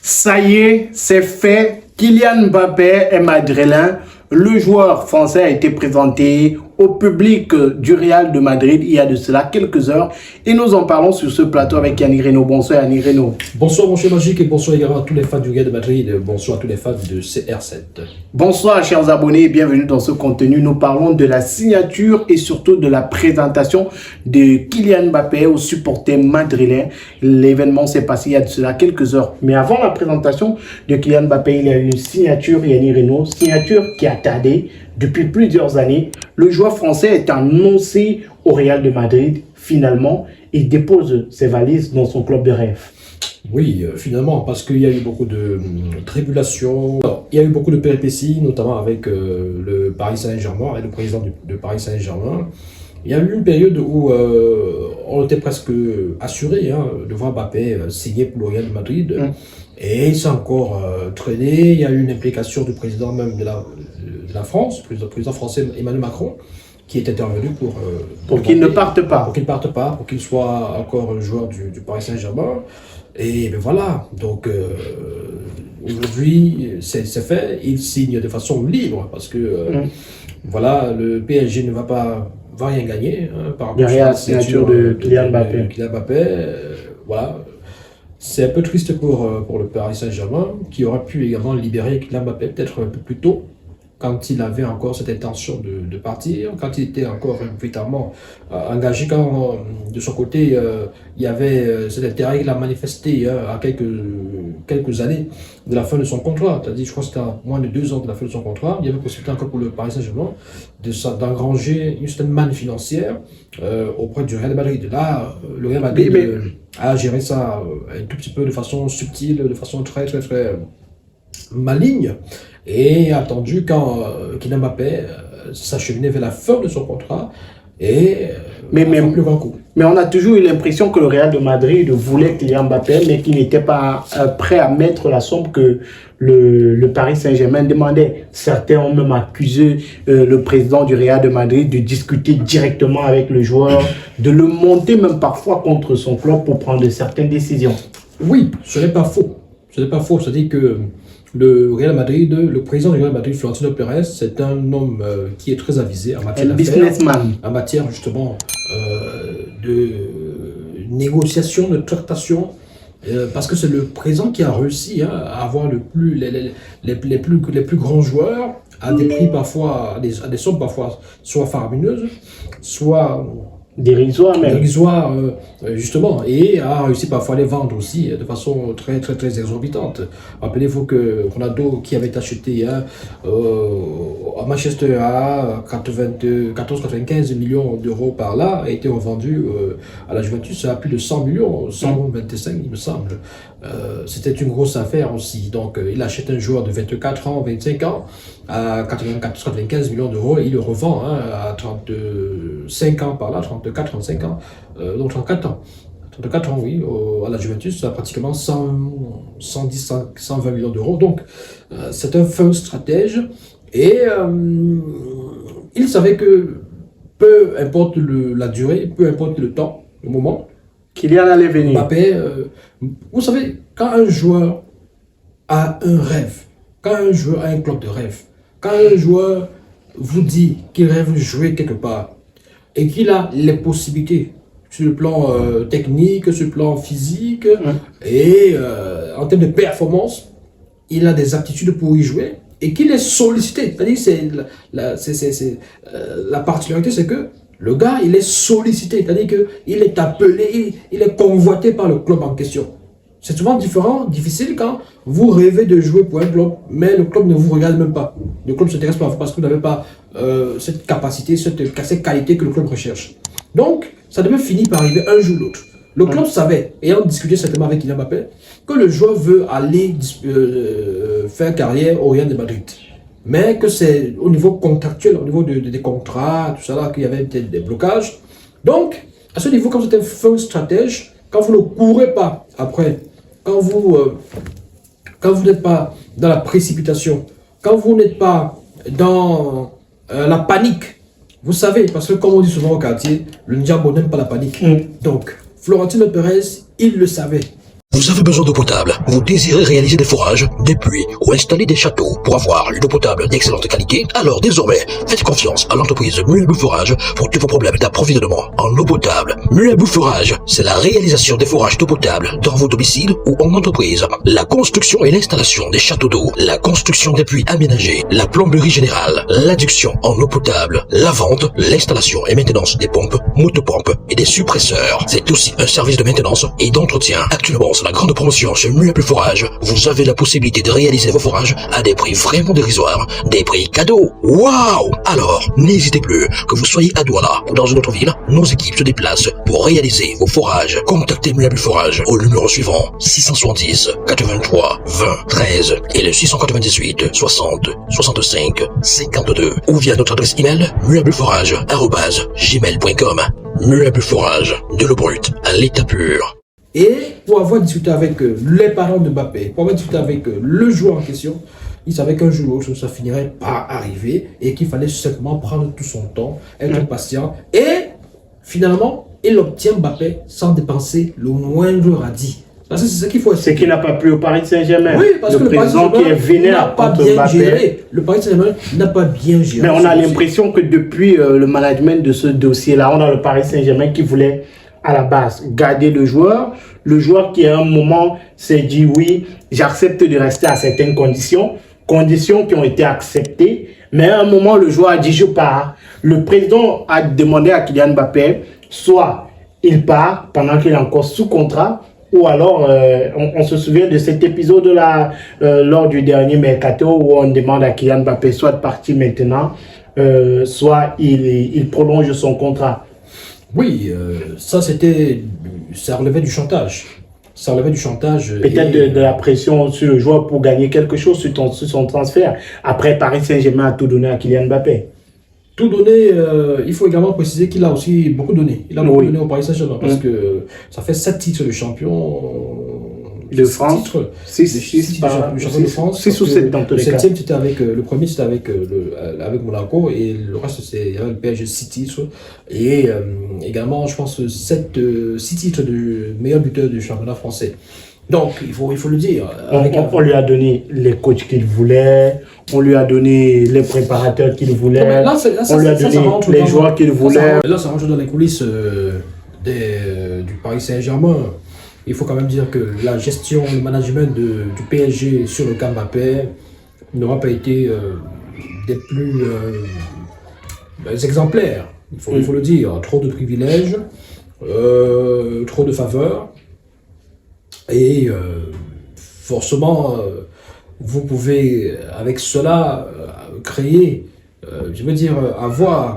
Ça y est, c'est fait. Kylian Mbappé est madrilène. Le joueur français a été présenté au public du Real de Madrid il y a de cela quelques heures. Et nous en parlons sur ce plateau avec Yannick Reno. Bonsoir Yannick Reno. Bonsoir mon cher Magique et bonsoir également à tous les fans du Real de Madrid. Bonsoir à tous les fans de CR7. Bonsoir chers abonnés et bienvenue dans ce contenu. Nous parlons de la signature et surtout de la présentation de Kylian Mbappé aux supporters madrilènes. L'événement s'est passé il y a de cela quelques heures. Mais avant la présentation de Kylian Mbappé, il y a eu une signature, Yannick Reno, signature qui a tardé depuis plusieurs années. Le joueur français est annoncé au Real de Madrid. Finalement, il dépose ses valises dans son club de rêve. Oui, finalement, parce qu'il y a eu beaucoup de tribulations, il y a eu beaucoup de péripéties, notamment avec le Paris Saint-Germain, avec le président de Paris Saint-Germain. Il y a eu une période où on était presque assuré de voir Mbappé signer pour le Real de Madrid. Et c'est encore traîné. Il y a eu une implication du président même de la France, le président français Emmanuel Macron, qui est intervenu pour qu'il ne parte pas. Pour qu'il ne parte pas, pour qu'il soit encore joueur du Paris Saint-Germain. Et ben voilà, donc aujourd'hui c'est fait, il signe de façon libre parce que voilà, le PSG ne va rien gagner par rapport derrière la signature de Kylian Mbappé. Voilà. C'est un peu triste pour le Paris Saint-Germain qui aurait pu également libérer Kylian Mbappé peut-être un peu plus tôt, quand il avait encore cette intention de partir, quand il était encore véritablement engagé, quand de son côté il y avait cet intérêt qu'il a manifesté à quelques années de la fin de son contrat, c'est-à-dire je crois que c'était à moins de 2 ans de la fin de son contrat, il y avait possibilité encore pour le Paris Saint-Germain d'engranger une certaine manne financière auprès du Real de Madrid. Là, le Real de Madrid a géré ça un tout petit peu de façon subtile, de façon très maligne, et attendu quand Kylian Mbappé s'acheminait vers la fin de son contrat et plus grand coup. Mais on a toujours eu l'impression que le Real de Madrid voulait Kylian Mbappé, mais qu'il n'était pas prêt à mettre la somme que le Paris Saint-Germain demandait. Certains ont même accusé le président du Real de Madrid de discuter directement avec le joueur, de le monter même parfois contre son club pour prendre certaines décisions. Oui, ce n'est pas faux. Ce n'est pas faux, c'est-à-dire que le Real Madrid, le président du Real Madrid, Florentino Pérez, c'est un homme qui est très avisé en matière d'affaires, en matière justement de négociation, de tractation, parce que c'est le président qui a réussi à avoir les plus grands joueurs à des prix parfois, à des sommes parfois soit faramineuses, soit dérisoire même. Dérisoire, justement, et a réussi parfois à les vendre aussi de façon très exorbitante. Rappelez-vous que Ronaldo, qui avait été acheté à Manchester à 14-95 millions d'euros par là, a été revendu à la Juventus à plus de 100 millions, 125 il me semble. C'était une grosse affaire aussi. Donc il achète un joueur de 24 ans, 25 ans, à 94-95 millions d'euros et il le revend à 35 ans par là, 34-35 ans, donc 34 ans. 34 ans, oui, à la Juventus, à pratiquement 120 millions d'euros. Donc, c'est un fin stratège et il savait que peu importe la durée, peu importe le temps, le moment, Kylian allait venir. Mbappé, vous savez, quand un joueur a un rêve, quand un joueur a un club de rêve, quand un joueur vous dit qu'il rêve jouer quelque part et qu'il a les possibilités sur le plan technique, sur le plan physique et en termes de performance, il a des aptitudes pour y jouer et qu'il est sollicité. C'est-à-dire la particularité, c'est que le gars, il est sollicité, c'est-à-dire qu'il est appelé, il est convoité par le club en question. C'est souvent difficile quand vous rêvez de jouer pour un club, mais le club ne vous regarde même pas. Le club ne s'intéresse pas parce que vous n'avez pas cette capacité, cette qualité que le club recherche. Donc, ça devait finir par arriver un jour ou l'autre. Le club savait, ayant discuté certainement avec Kylian Mbappé, que le joueur veut aller faire carrière au Real de Madrid. Mais que c'est au niveau contractuel, au niveau des contrats, tout ça là, qu'il y avait des blocages. Donc, à ce niveau, quand vous êtes un fin stratège, quand vous ne courez pas après, quand vous n'êtes pas dans la précipitation, quand vous n'êtes pas dans la panique, vous savez, parce que comme on dit souvent au quartier, le diable n'aime pas la panique. Donc, Florentino Pérez, il le savait. Vous avez besoin d'eau potable, vous désirez réaliser des forages, des puits ou installer des châteaux pour avoir une eau potable d'excellente qualité? Alors désormais, faites confiance à l'entreprise Muebu Forage pour tous vos problèmes d'approvisionnement en eau potable. Muebu Forage, c'est la réalisation des forages d'eau potable dans vos domiciles ou en entreprise, la construction et l'installation des châteaux d'eau, la construction des puits aménagés, la plomberie générale, l'adduction en eau potable, la vente, l'installation et maintenance des pompes, motopompes et des suppresseurs. C'est aussi un service de maintenance et d'entretien. Actuellement, la grande promotion chez Muebu Forage, vous avez la possibilité de réaliser vos forages à des prix vraiment dérisoires, des prix cadeaux. Waouh! Alors, n'hésitez plus, que vous soyez à Douala ou dans une autre ville, nos équipes se déplacent pour réaliser vos forages. Contactez Muebu Forage au numéro suivant 670 83 20 13 et le 698 60 65 52 ou via notre adresse email muebuforage@gmail.com. Muebu Forage, de l'eau brute à l'état pur. Et pour avoir discuté avec les parents de Mbappé, pour avoir discuté avec le joueur en question, il savait qu'un jour ou l'autre, ça finirait par arriver et qu'il fallait simplement prendre tout son temps, être patient. Et finalement, il obtient Mbappé sans dépenser le moindre radis. Parce que c'est ça qu'il faut essayer. C'est qu'il n'a pas plu au Paris Saint-Germain. Oui, parce que le président qui est vénère n'a pas contre bien Mbappé. géré. Le Paris Saint-Germain n'a pas bien géré. Mais on a l'impression que depuis le management de ce dossier-là, on a le Paris Saint-Germain qui voulait à la base garder le joueur qui à un moment s'est dit oui, j'accepte de rester à certaines conditions qui ont été acceptées, mais à un moment le joueur a dit je pars. Le président a demandé à Kylian Mbappé, soit il part pendant qu'il est encore sous contrat, ou alors on se souvient de cet épisode-là lors du dernier mercato où on demande à Kylian Mbappé soit de partir maintenant, soit il prolonge son contrat. Oui, ça relevait du chantage. Ça relevait du chantage. Peut-être de la pression sur le joueur pour gagner quelque chose sur son transfert. Après, Paris Saint-Germain a tout donné à Kylian Mbappé. Tout donné, il faut également préciser qu'il a aussi beaucoup donné. Il a beaucoup donné au Paris Saint-Germain parce que ça fait 7 titres de champion de France. 6 ou 7 dans tous les cas. Le premier c'était avec Monaco et le reste c'était le PSG 6 titres. Et également, je pense, 6 titres de meilleur buteur du championnat français. Donc, il faut le dire. On lui a donné les coachs qu'il voulait, on lui a donné les préparateurs qu'il voulait, on lui a donné les joueurs qu'il voulait. Là, ça rentre dans les coulisses du Paris Saint-Germain. Il faut quand même dire que la gestion, le management du PSG sur le cas Mbappé n'aura pas été des plus exemplaires. Il faut le dire. Trop de privilèges, trop de faveurs. Et forcément, vous pouvez avec cela créer,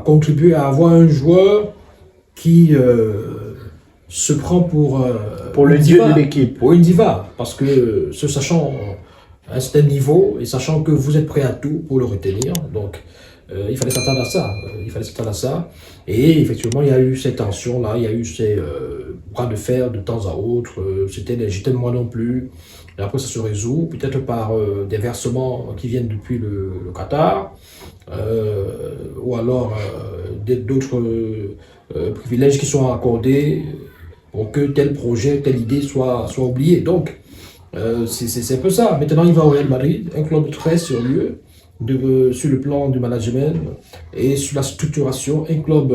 contribuer à avoir un joueur qui se prend pour le dieu de l'équipe. Pour une diva, parce que sachant à un certain niveau et sachant que vous êtes prêt à tout pour le retenir, donc il fallait s'attendre à ça. Et effectivement, il y a eu ces tensions-là, il y a eu ces bras de fer de temps à autre. J'étais moi non plus. Et après, ça se résout, peut-être par des versements qui viennent depuis le Qatar, ou alors d'autres privilèges qui sont accordés pour que tel projet, telle idée soit oubliée. Donc, c'est un peu ça. Maintenant, il va au Real Madrid, un club très sérieux, sur le plan du management et sur la structuration, un club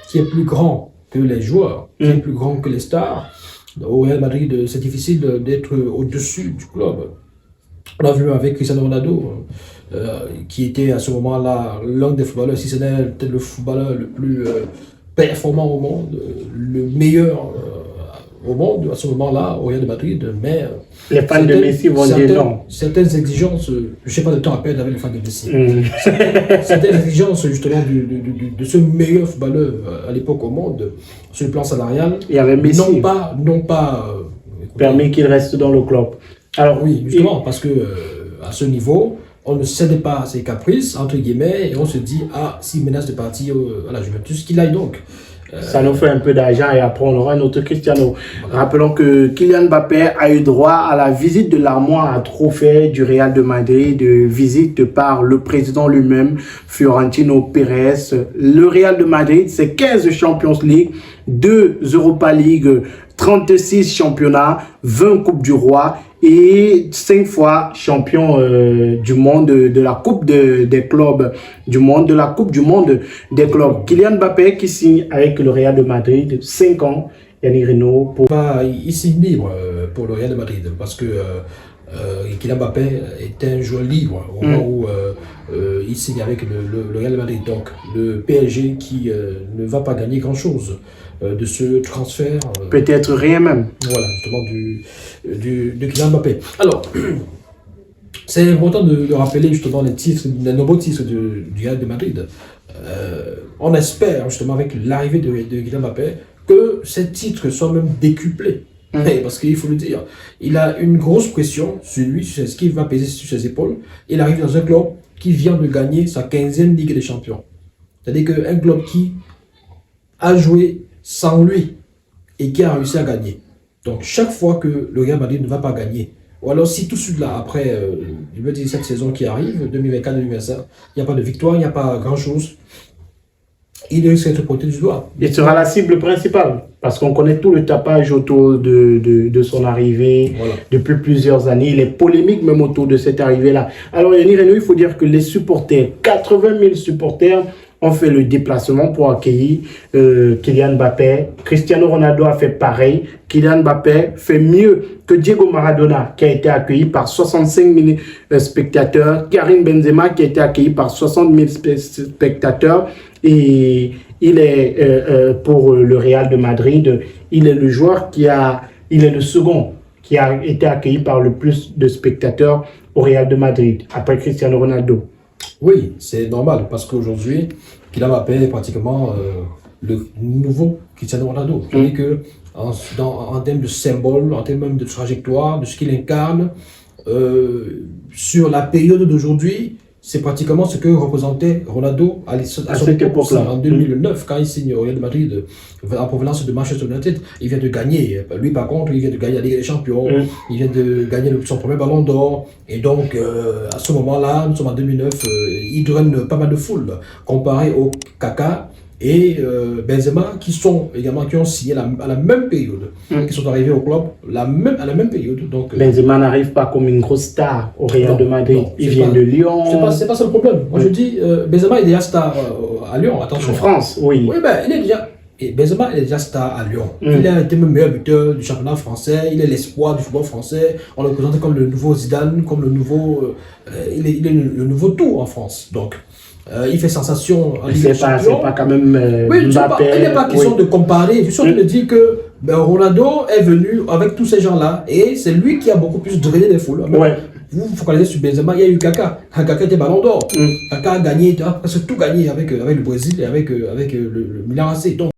qui est plus grand que les joueurs, qui est plus grand que les stars. Au Real Madrid, c'est difficile d'être au-dessus du club. On l'a vu avec Cristiano Ronaldo, qui était à ce moment-là l'un des footballeurs, si ce n'est peut-être le footballeur le plus performant au monde, le meilleur au monde à ce moment-là, au Real Madrid. Mais les fans de Messi vont dire non. Certaines exigences, je n'ai pas de temps à perdre avec les fans de Messi. Certaines exigences justement de ce meilleur footballeur à l'époque au monde, sur le plan salarial, il y avait Messi. n'ont pas permis qu'il reste dans le club. Alors oui, justement, parce que à ce niveau, on ne cède pas à ses caprices, entre guillemets, et on se dit, s'il menace de partir à la Juventus, qu'il aille donc. Ça nous fait un peu d'argent et après on aura un autre Cristiano. Rappelons que Kylian Mbappé a eu droit à la visite de l'armoire à trophées du Real de Madrid, visite par le président lui-même, Florentino Pérez. Le Real de Madrid, c'est 15 Champions League, 2 Europa League, 36 championnats, 20 Coupes du Roi et 5 fois champion du monde de la Coupe des clubs du monde, de la Coupe du monde des clubs. Kylian Mbappé qui signe avec le Real de Madrid 5 ans. Yannick Reno pour... Il signe libre pour le Real de Madrid parce que Kylian Mbappé est un joueur libre au moment où il signe avec le Real de Madrid. Donc le PSG qui ne va pas gagner grand-chose de ce transfert. Peut-être rien même. Voilà, justement de Kylian Mbappé. Alors, c'est important de rappeler justement les nombreux titres du Real de Madrid. On espère justement avec l'arrivée de Kylian Mbappé que ces titres soient même décuplés. Parce qu'il faut le dire, il a une grosse pression sur lui, sur ce qui va peser sur ses épaules. Il arrive dans un club qui vient de gagner sa 15e Ligue des Champions. C'est-à-dire qu'un club qui a joué sans lui et qui a réussi à gagner. Donc chaque fois que le Real Madrid ne va pas gagner, ou alors si tout de suite là, après je veux dire, cette saison qui arrive, 2024-2025, il n'y a pas de victoire, il n'y a pas grand-chose, il risque d'être pointé du doigt. Il sera la cible principale, parce qu'on connaît tout le tapage autour de son arrivée depuis plusieurs années, les polémiques même autour de cette arrivée-là. Alors Yannick Reno, il faut dire que les supporters, 80 000 supporters, ont fait le déplacement pour accueillir Kylian Mbappé. Cristiano Ronaldo a fait pareil. Kylian Mbappé fait mieux que Diego Maradona, qui a été accueilli par 65 000 spectateurs. Karim Benzema, qui a été accueilli par 60 000 spectateurs. Et il est, pour le Real de Madrid, il est le joueur il est le second qui a été accueilli par le plus de spectateurs au Real de Madrid, après Cristiano Ronaldo. Oui, c'est normal, parce qu'aujourd'hui, Kylian Mbappé est pratiquement le nouveau Cristiano Ronaldo. C'est-à-dire que en termes de symbole, en termes même de trajectoire, de ce qu'il incarne, sur la période d'aujourd'hui, c'est pratiquement ce que représentait Ronaldo à cette époque-là. En 2009, quand il signe au Real de Madrid, en provenance de Manchester United, il vient de gagner. Lui, par contre, il vient de gagner la Ligue des Champions, il vient de gagner son premier ballon d'or. Et donc, à ce moment-là, nous sommes en 2009, il draine pas mal de foule, comparé au Kaka et Benzema, qui ont signé à la même période, qui sont arrivés au club à la même période. Donc, Benzema n'arrive pas comme une grosse star au Real de Madrid. Il vient de Lyon. C'est pas ça le problème. Moi je dis, Benzema est déjà star à Lyon, attention. En France, oui. Oui, ben il est déjà. Et Benzema est déjà star à Lyon. Il a été le meilleur buteur du championnat français. Il est l'espoir du football français. On le présente comme le nouveau Zidane, comme le nouveau. Il est le nouveau tout en France. Donc. Il fait sensation en Ligue des Champions. C'est pas quand même oui, Mbappé. Il n'est pas question de comparer. Je suis en train de dire que Ronaldo est venu avec tous ces gens-là et c'est lui qui a beaucoup plus drainé les foules. Vous vous focalisez sur Benzema, il y a eu Kaka. Kaka était ballon d'or. Kaka a gagné, presque tout gagné avec le Brésil et avec le Milan AC. Donc,